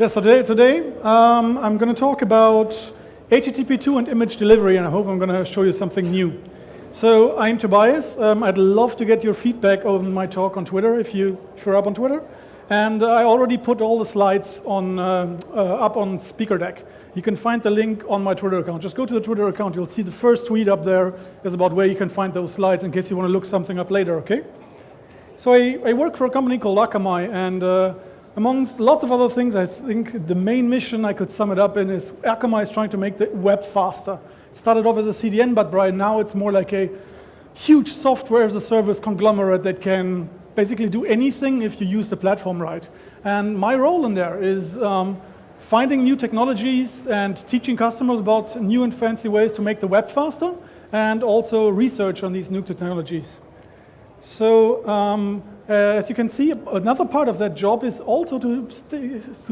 Yes, so today I'm going to talk about HTTP2 and image delivery, and I hope I'm going to show you something new. So I'm Tobias. I'd love to get your feedback on my talk on Twitter if you're up on Twitter. And I already put all the slides on up on Speaker Deck. You can find the link on my Twitter account. Just go to the Twitter account. You'll see the first tweet up there is about where you can find those slides in case you want to look something up later, okay? So I work for a company called Akamai, and amongst lots of other things, I think the main mission I could sum it up in is Akamai is trying to make the web faster. It started off as a CDN, but right now it's more like a huge software as a service conglomerate that can basically do anything if you use the platform right. And my role in there is finding new technologies and teaching customers about new and fancy ways to make the web faster, and also research on these new technologies. So as you can see, another part of that job is also to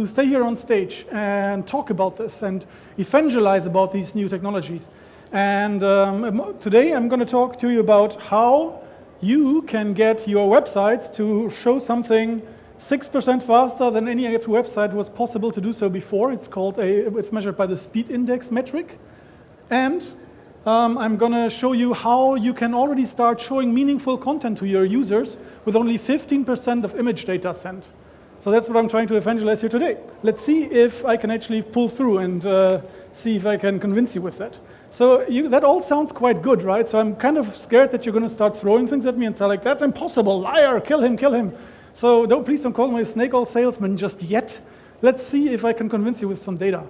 stay here on stage and talk about this and evangelize about these new technologies. And today I'm going to talk to you about how you can get your websites to show something 6% faster than any website was possible to do so before. It's measured by the speed index metric. And I'm going to show you how you can already start showing meaningful content to your users with only 15% of image data sent. So that's what I'm trying to evangelize here today. Let's see if I can actually pull through and see if I can convince you with that. So that all sounds quite good, right? So I'm kind of scared that you're going to start throwing things at me and say like, that's impossible, liar, kill him, kill him. So please don't call me a snake oil salesman just yet. Let's see if I can convince you with some data.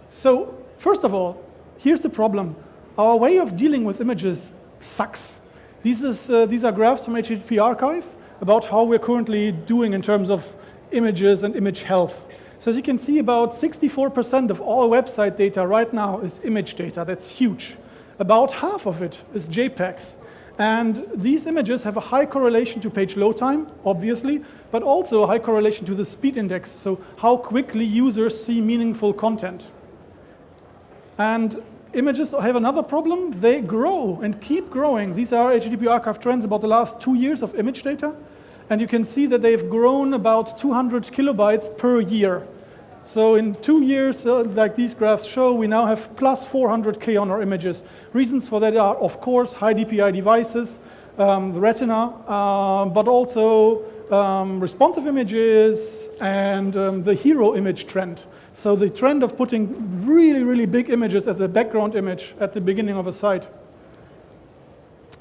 So first of all, here's the problem. Our way of dealing with images sucks. These are graphs from HTTP archive about how we're currently doing in terms of images and image health. So as you can see, about 64% of all website data right now is image data. That's huge. About half of it is Jpegs. And these images have a high correlation to page load time, obviously, but also a high correlation to the speed index, so how quickly users see meaningful content. And images have another problem. They grow and keep growing. These are HTTP archive trends about the last 2 years of image data. And you can see that they've grown about 200 kilobytes per year. So in 2 years, like these graphs show, we now have plus 400K on our images. Reasons for that are, of course, high DPI devices, the retina, but also responsive images and the hero image trend. So the trend of putting really, really big images as a background image at the beginning of a site.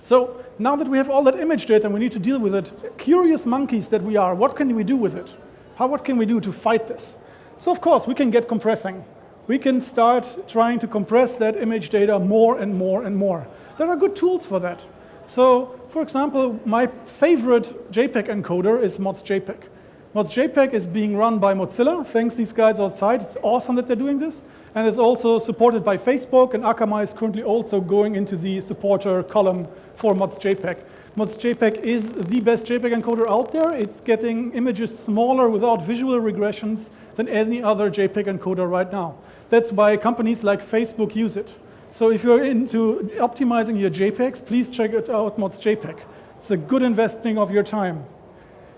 So now that we have all that image data and we need to deal with it, curious monkeys that we are, what can we do with it? What can we do to fight this? So of course, we can get compressing. We can start trying to compress that image data more and more and more. There are good tools for that. So, for example, my favorite JPEG encoder is ModsJPEG. ModsJPEG is being run by Mozilla. Thanks these guys outside. It's awesome that they're doing this. And it's also supported by Facebook, and Akamai is currently also going into the supporter column for ModsJPEG. ModsJPEG is the best JPEG encoder out there. It's getting images smaller without visual regressions than any other JPEG encoder right now. That's why companies like Facebook use it. So if you're into optimizing your JPEGs, please check it out, ModsJPEG. It's a good investing of your time.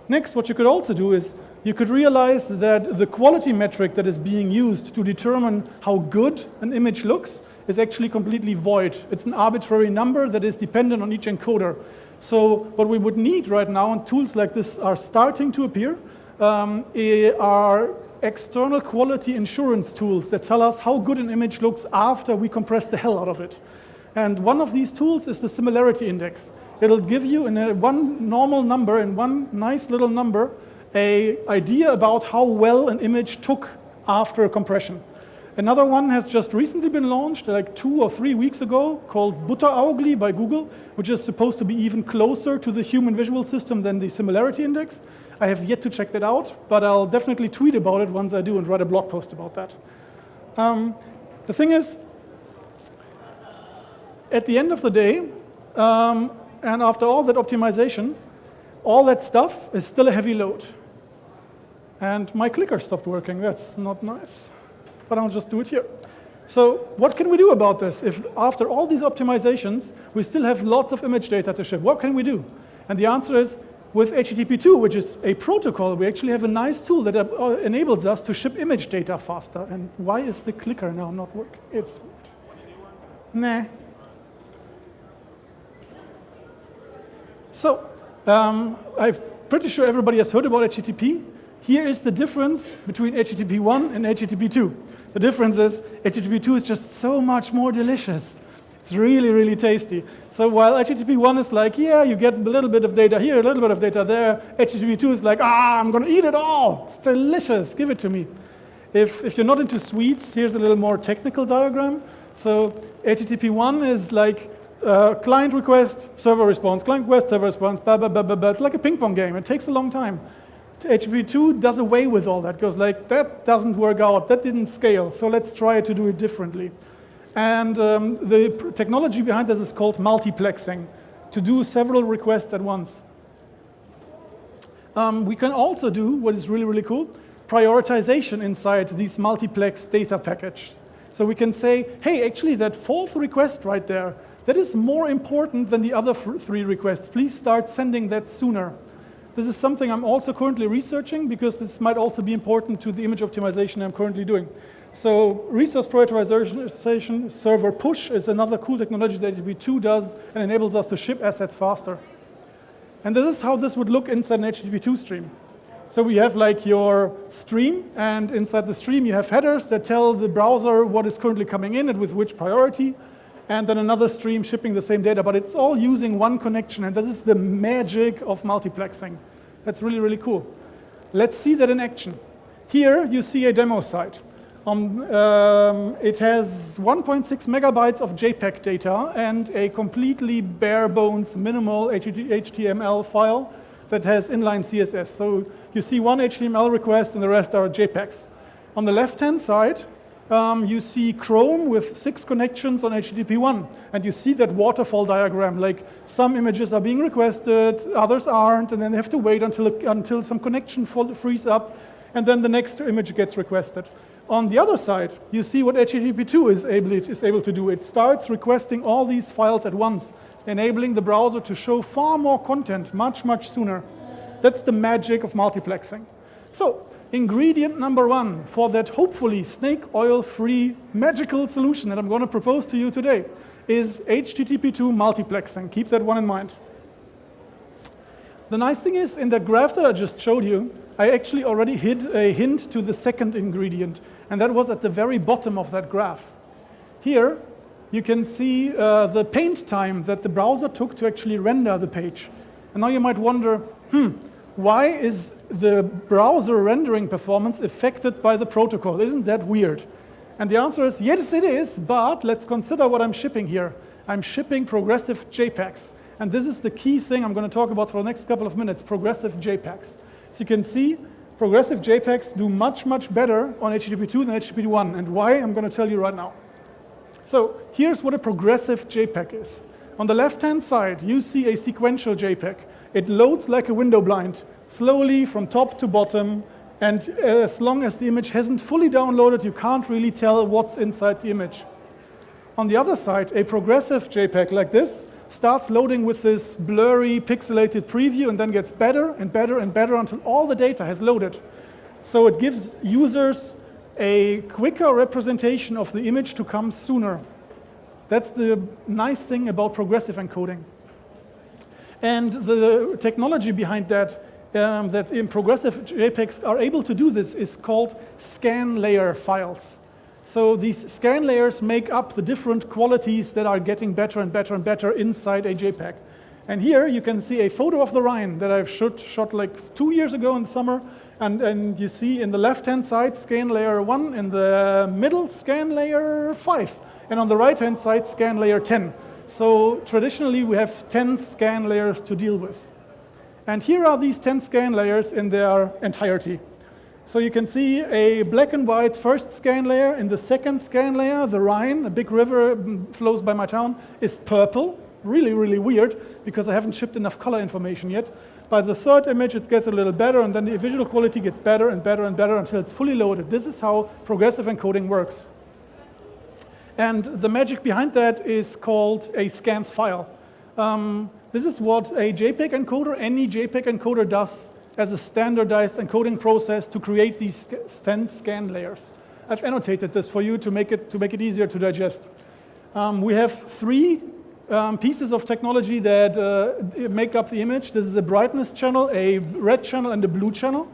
Next, what you could also do is you could realize that the quality metric that is being used to determine how good an image looks is actually completely void. It's an arbitrary number that is dependent on each encoder. So what we would need right now, and tools like this are starting to appear, are external quality insurance tools that tell us how good an image looks after we compress the hell out of it. And one of these tools is the Similarity Index. It'll give you in one normal number, in one nice little number, an idea about how well an image took after compression. Another one has just recently been launched, like 2 or 3 weeks ago, called Butteraugli by Google, which is supposed to be even closer to the human visual system than the Similarity Index. I have yet to check that out, but I'll definitely tweet about it once I do and write a blog post about that. The thing is, at the end of the day, and after all that optimization, all that stuff is still a heavy load. And my clicker stopped working. That's not nice. But I'll just do it here. So what can we do about this? If after all these optimizations, we still have lots of image data to ship, what can we do? And the answer is, with HTTP2, which is a protocol, we actually have a nice tool that enables us to ship image data faster. And why is the clicker now not working? It's nah. So I'm pretty sure everybody has heard about HTTP. Here is the difference between HTTP1 and HTTP2. The difference is HTTP2 is just so much more delicious. It's really, really tasty. So while HTTP1 is like, yeah, you get a little bit of data here, a little bit of data there, HTTP2 is like, I'm going to eat it all. It's delicious. Give it to me. If you're not into sweets, here's a little more technical diagram. So HTTP1 is like client request, server response, client request, server response, blah, blah, blah, blah, blah. It's like a ping pong game. It takes a long time. HTTP2 does away with all that. Goes like, that doesn't work out. That didn't scale. So let's try to do it differently. And the technology behind this is called multiplexing, to do several requests at once. We can also do, what is really, really cool, prioritization inside these multiplex data package. So we can say, hey, actually that fourth request right there, that is more important than the other three requests. Please start sending that sooner. This is something I'm also currently researching because this might also be important to the image optimization I'm currently doing. So resource prioritization, server push is another cool technology that HTTP2 does and enables us to ship assets faster. And this is how this would look inside an HTTP2 stream. So we have like your stream, and inside the stream you have headers that tell the browser what is currently coming in and with which priority, and then another stream shipping the same data, but it's all using one connection, and this is the magic of multiplexing. That's really, really cool. Let's see that in action. Here you see a demo site. It has 1.6 megabytes of JPEG data and a completely bare bones minimal HTML file that has inline CSS. So you see one HTML request and the rest are JPEGs. On the left-hand side, you see Chrome with 6 connections on HTTP1. And you see that waterfall diagram, like some images are being requested, others aren't, and then they have to wait until some connection frees up, and then the next image gets requested. On the other side, you see what HTTP2 is able to do. It starts requesting all these files at once, enabling the browser to show far more content much, much sooner. That's the magic of multiplexing. So, ingredient number 1 for that hopefully snake oil-free magical solution that I'm going to propose to you today is HTTP2 multiplexing. Keep that one in mind. The nice thing is, in that graph that I just showed you, I actually already hid a hint to the second ingredient, and that was at the very bottom of that graph. Here, you can see the paint time that the browser took to actually render the page. And now you might wonder, why is the browser rendering performance affected by the protocol? Isn't that weird? And the answer is, yes, it is, but let's consider what I'm shipping here. I'm shipping progressive JPEGs. And this is the key thing I'm going to talk about for the next couple of minutes, progressive JPEGs. So you can see progressive JPEGs do much, much better on HTTP2 than HTTP1. And why, I'm going to tell you right now. So here's what a progressive JPEG is. On the left-hand side, you see a sequential JPEG. It loads like a window blind, slowly from top to bottom. And as long as the image hasn't fully downloaded, you can't really tell what's inside the image. On the other side, a progressive JPEG like this starts loading with this blurry, pixelated preview and then gets better and better and better until all the data has loaded. So it gives users a quicker representation of the image to come sooner. That's the nice thing about progressive encoding. And the technology behind that, that in progressive JPEGs are able to do this, is called scan layer files. So these scan layers make up the different qualities that are getting better and better and better inside a JPEG. And here you can see a photo of the Rhine that I've shot like 2 years ago in the summer. And you see in the left-hand side, scan layer 1, in the middle, scan layer 5. And on the right-hand side, scan layer 10. So traditionally, we have 10 scan layers to deal with. And here are these 10 scan layers in their entirety. So you can see a black and white first scan layer. In the second scan layer, the Rhine, a big river flows by my town, is purple. Really, really weird, because I haven't shipped enough color information yet. By the third image, it gets a little better, and then the visual quality gets better and better and better until it's fully loaded. This is how progressive encoding works. And the magic behind that is called a scans file. This is what a JPEG encoder, any JPEG encoder does as a standardized encoding process to create these 10 scan layers. I've annotated this for you to make it easier to digest. We have 3 pieces of technology that make up the image. This is a brightness channel, a red channel, and a blue channel.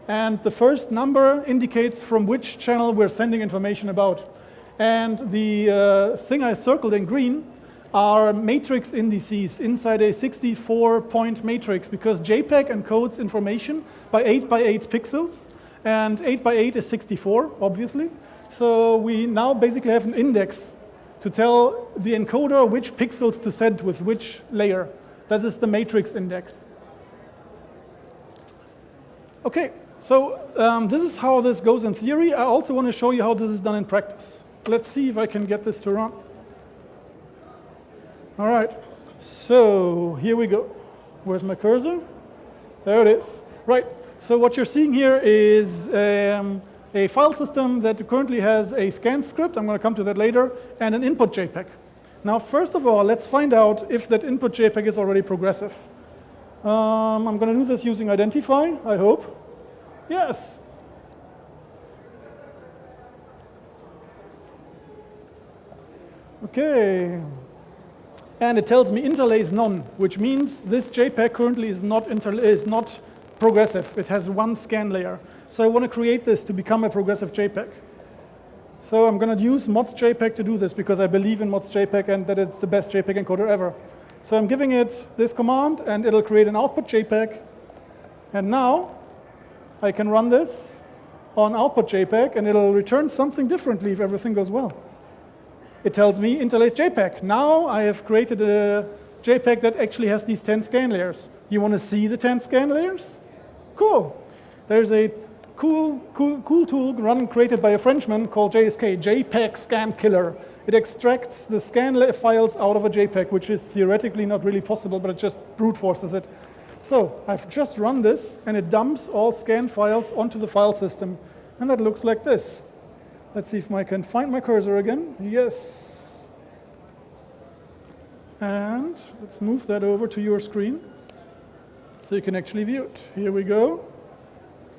And the first number indicates from which channel we're sending information about. And the thing I circled in green are matrix indices inside a 64-point matrix, because JPEG encodes information by 8 by 8 pixels, and 8 by 8 is 64, obviously. So we now basically have an index to tell the encoder which pixels to send with which layer. That is the matrix index. Okay, so this is how this goes in theory. I also want to show you how this is done in practice. Let's see if I can get this to run. All right, so here we go. Where's my cursor? There it is. Right, so what you're seeing here is a file system that currently has a scan script, I'm going to come to that later, and an input JPEG. Now, first of all, let's find out if that input JPEG is already progressive. I'm going to do this using identify, I hope. Yes. Okay. And it tells me interlace none, which means this JPEG currently is not progressive. It has 1 scan layer. So I want to create this to become a progressive JPEG. So I'm going to use mods JPEG to do this, because I believe in mods JPEG and that it's the best JPEG encoder ever. So I'm giving it this command, and it'll create an output JPEG. And now I can run this on output JPEG, and it'll return something differently if everything goes well. It tells me interlace JPEG. Now I have created a JPEG that actually has these 10 scan layers. You want to see the 10 scan layers? Cool. There's a cool tool created by a Frenchman called JSK, JPEG Scan Killer. It extracts the scan files out of a JPEG, which is theoretically not really possible, but it just brute forces it. So I've just run this, and it dumps all scan files onto the file system. And that looks like this. Let's see if I can find my cursor again. Yes. And let's move that over to your screen so you can actually view it. Here we go.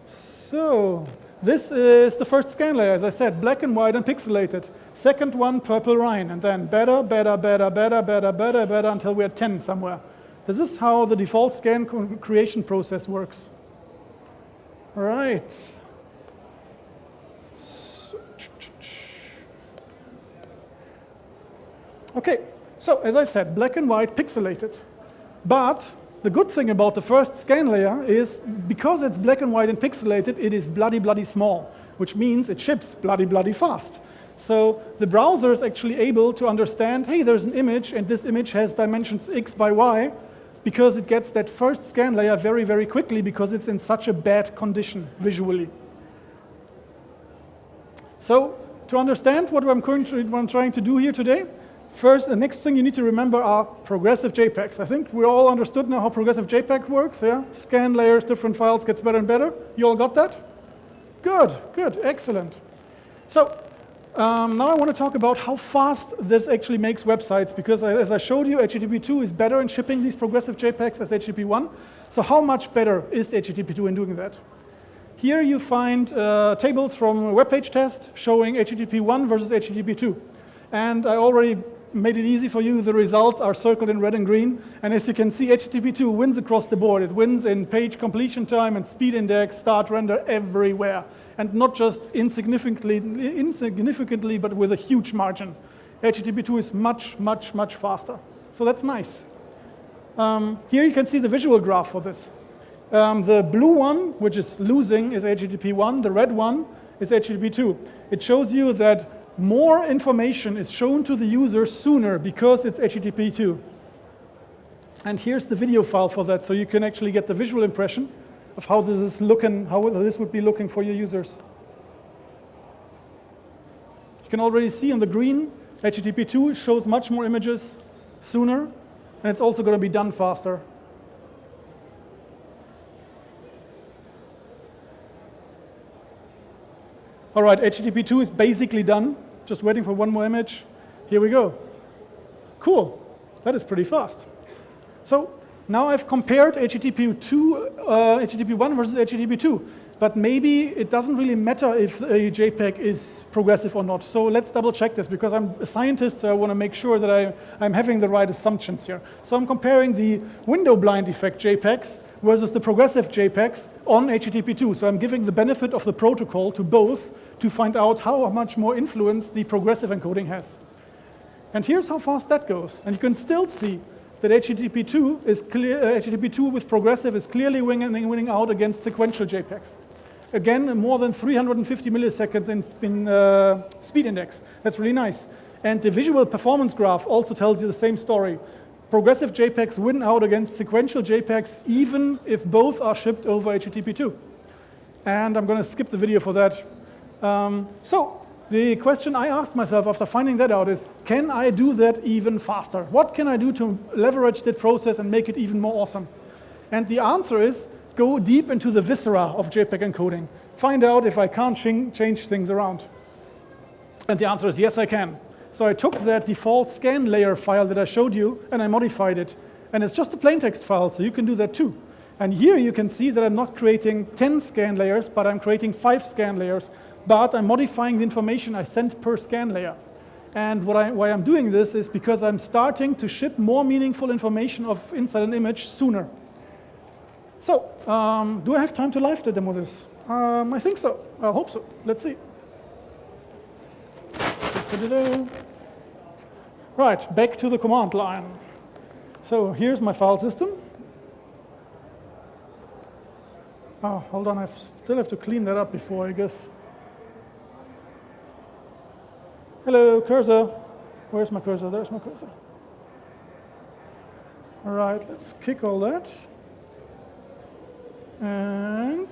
So this is the first scan layer, as I said, black and white and pixelated. Second one, purple Rhine, and then better until we're at 10 somewhere. This is how the default scan creation process works. All right. Okay, so as I said, black and white, pixelated. But the good thing about the first scan layer is, because it's black and white and pixelated, it is bloody small, which means it ships bloody fast. So the browser is actually able to understand, hey, there's an image, and this image has dimensions x by y, because it gets that first scan layer very quickly, because it's in such a bad condition visually. So to understand what I'm trying to do here today, first, the next thing you need to remember are progressive JPEGs. I think we all understood now how progressive JPEG works, yeah? Scan layers, different files, gets better and better. You all got that? Good, excellent. So now I want to talk about how fast this actually makes websites, because as I showed you, HTTP2 is better in shipping these progressive JPEGs as HTTP1. So how much better is HTTP2 in doing that? Here you find tables from a web page test showing HTTP1 versus HTTP2. And I already made it easy for you. The results are circled in red and green. And as you can see, HTTP2 wins across the board. It wins in page completion time and speed index, start render, everywhere. And not just insignificantly, but with a huge margin. HTTP2 is much faster. So that's nice. Here you can see the visual graph for this. The blue one, which is losing, is HTTP1. The red one is HTTP2. It shows you that more information is shown to the user sooner because it's HTTP2. And here's the video file for that, so you can actually get the visual impression of how this is looking, how this would be looking for your users. You can already see in the green, HTTP2 shows much more images sooner, and it's also going to be done faster. All right, HTTP2 is basically done. Just waiting for one more image. Here we go. Cool. That is pretty fast. So now I've compared HTTP1 versus HTTP2, but maybe it doesn't really matter if a JPEG is progressive or not. So let's double check this, because I'm a scientist, so I want to make sure that I'm having the right assumptions here. So I'm comparing the window blind effect JPEGs versus the progressive JPEGs on HTTP2. So I'm giving the benefit of the protocol to both to find out how much more influence the progressive encoding has. And here's how fast that goes. And you can still see that HTTP2 with progressive is clearly winning out against sequential JPEGs. Again, more than 350 milliseconds in speed index. That's really nice. And the visual performance graph also tells you the same story. Progressive JPEGs win out against sequential JPEGs, even if both are shipped over HTTP2. And I'm going to skip the video for that. So the question I asked myself after finding that out is, can I do that even faster? What can I do to leverage that process and make it even more awesome? And the answer is, go deep into the viscera of JPEG encoding. Find out if I can't change things around. And the answer is yes, I can. So I took that default scan layer file that I showed you, and I modified it. And it's just a plain text file, so you can do that too. And here you can see that I'm not creating 10 scan layers, but I'm creating 5 scan layers. But I'm modifying the information I sent per scan layer. And why I'm doing this is because I'm starting to ship more meaningful information inside an image sooner. So, do I have time to live demo this? I think so. I hope so. Let's see. Right, back to the command line. So here's my file system. Oh, hold on, I still have to clean that up before, I guess. Hello, cursor. Where's my cursor? There's my cursor. All right, let's kick all that. And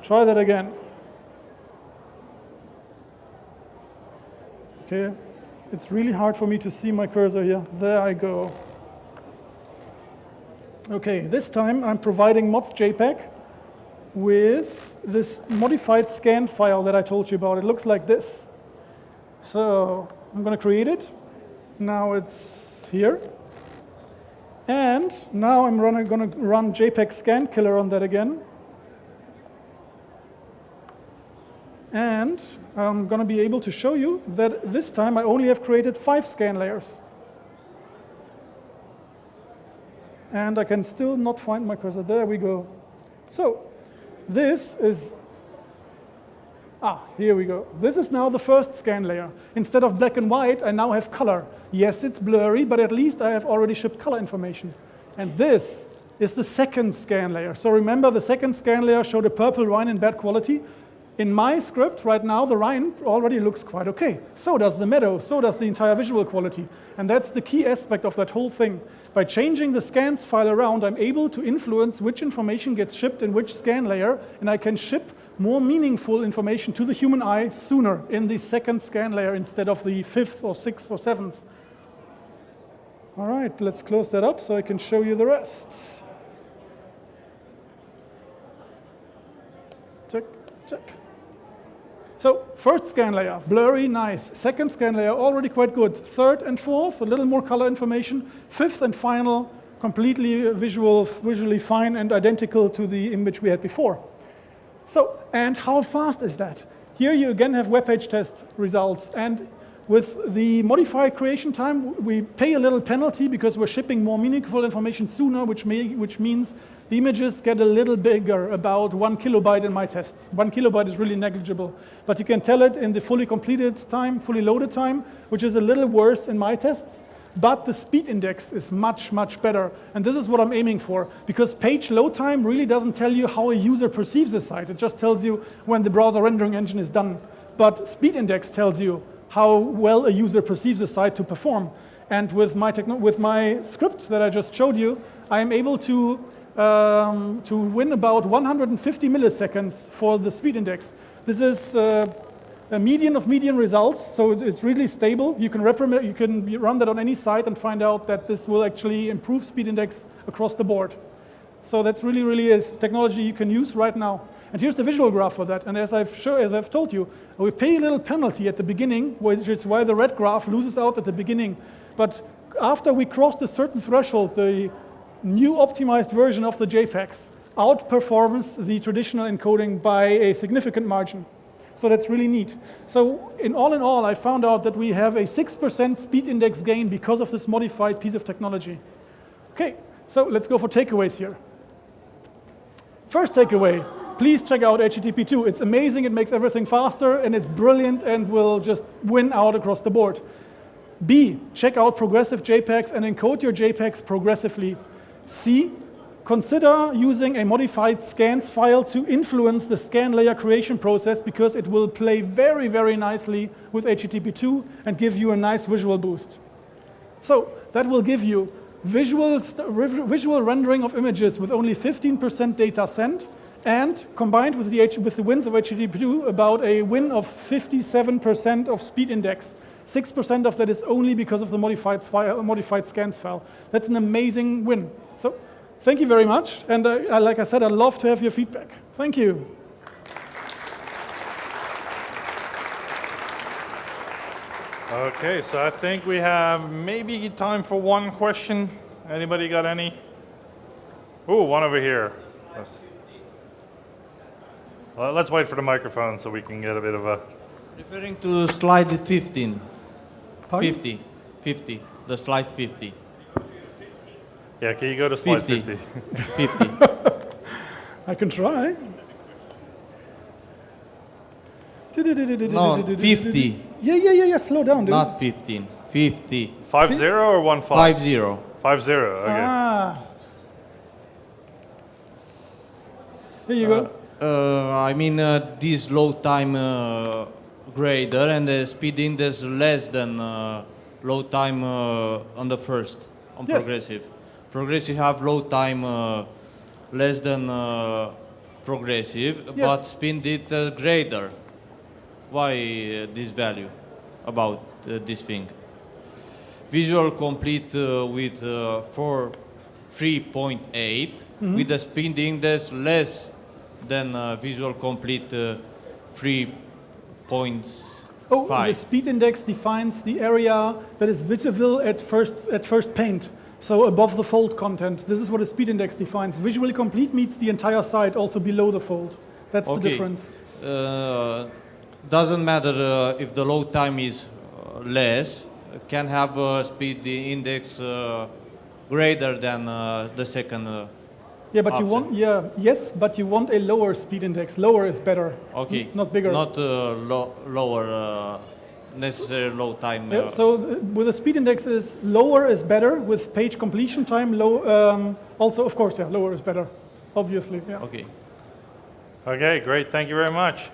try that again. Okay, it's really hard for me to see my cursor here. There I go. Okay, this time I'm providing mods JPEG with this modified scan file that I told you about. It looks like this. So I'm going to create it. Now it's here. And now I'm going to run JPEG scan killer on that again. And I'm going to be able to show you that this time I only have created 5 scan layers. And I can still not find my cursor. There we go. So this is, here we go. This is now the first scan layer. Instead of black and white, I now have color. Yes, it's blurry, but at least I have already shipped color information. And this is the second scan layer. So remember, the second scan layer showed a purple Rhine in bad quality. In my script right now, the Rhine already looks quite okay. So does the meadow, so does the entire visual quality. And that's the key aspect of that whole thing. By changing the scans file around, I'm able to influence which information gets shipped in which scan layer, and I can ship more meaningful information to the human eye sooner in the second scan layer instead of the 5th or 6th or 7th. All right, let's close that up so I can show you the rest. Check, check. So first scan layer, blurry, nice. Second scan layer, already quite good. Third and fourth, a little more color information. Fifth and final, completely visually fine and identical to the image we had before. So, and how fast is that? Here you again have web page test results. And with the modified creation time, we pay a little penalty because we're shipping more meaningful information sooner, which means the images get a little bigger, about 1 kilobyte in my tests. 1 kilobyte is really negligible. But you can tell it in the fully completed time, fully loaded time, which is a little worse in my tests. But the speed index is much, much better. And this is what I'm aiming for, because page load time really doesn't tell you how a user perceives a site. It just tells you when the browser rendering engine is done. But speed index tells you how well a user perceives a site to perform. And with my script that I just showed you, I am able to win about 150 milliseconds for the speed index. This is a median of median results, so it's really stable. You can run that on any site and find out that this will actually improve speed index across the board. So that's really, really a technology you can use right now. And here's the visual graph for that. And as I've told you, we pay a little penalty at the beginning, which is why the red graph loses out at the beginning. But after we crossed a certain threshold, the new optimized version of the Jpegs outperforms the traditional encoding by a significant margin. So that's really neat. So in all, I found out that we have a 6% speed index gain because of this modified piece of technology. Okay, so let's go for takeaways here. First takeaway, please check out HTTP2. It's amazing, it makes everything faster, and it's brilliant and will just win out across the board. B, check out progressive JPEGs and encode your JPEGs progressively. C, consider using a modified scans file to influence the scan layer creation process because it will play very, very nicely with HTTP2 and give you a nice visual boost. So that will give you visual rendering of images with only 15% data sent, and combined with the wins of HTTP2, about a win of 57% of speed index. 6% of that is only because of the modified scans file. That's an amazing win. So thank you very much. And like I said, I'd love to have your feedback. Thank you. Okay, so I think we have maybe time for one question. Anybody got any? Ooh, one over here. Well, let's wait for the microphone so we can get a bit of a... Referring to slide 15. Pardon? 50, the slide 50. Yeah, can you go to slide 50? 50. I can try. No, 50. Yeah, slow down, dude. Not 15. 50. 50 or 15? 50. 50, okay. Ah. Here you go. I mean, this load time grader and the speed index less than load time on the first, on Yes. progressive. Progressive have load time less than progressive, Yes. but speed index grader. Why this value about this thing? Visual complete with 3.8 with the speed index less than visual complete 3.5. Oh, the speed index defines the area that is visible at first paint. So above the fold content. This is what a speed index defines. Visually complete meets the entire site, also below the fold. That's the difference. Doesn't matter if the load time is less, can have a speed index greater than the second. Yeah, but option. you want yes, but you want a lower speed index. Lower is better. Okay. Not bigger. Not lower necessary load time. Yeah, so with the speed index is lower is better with page completion time. Also, of course, yeah, lower is better. Obviously, yeah. Okay. Okay, great. Thank you very much.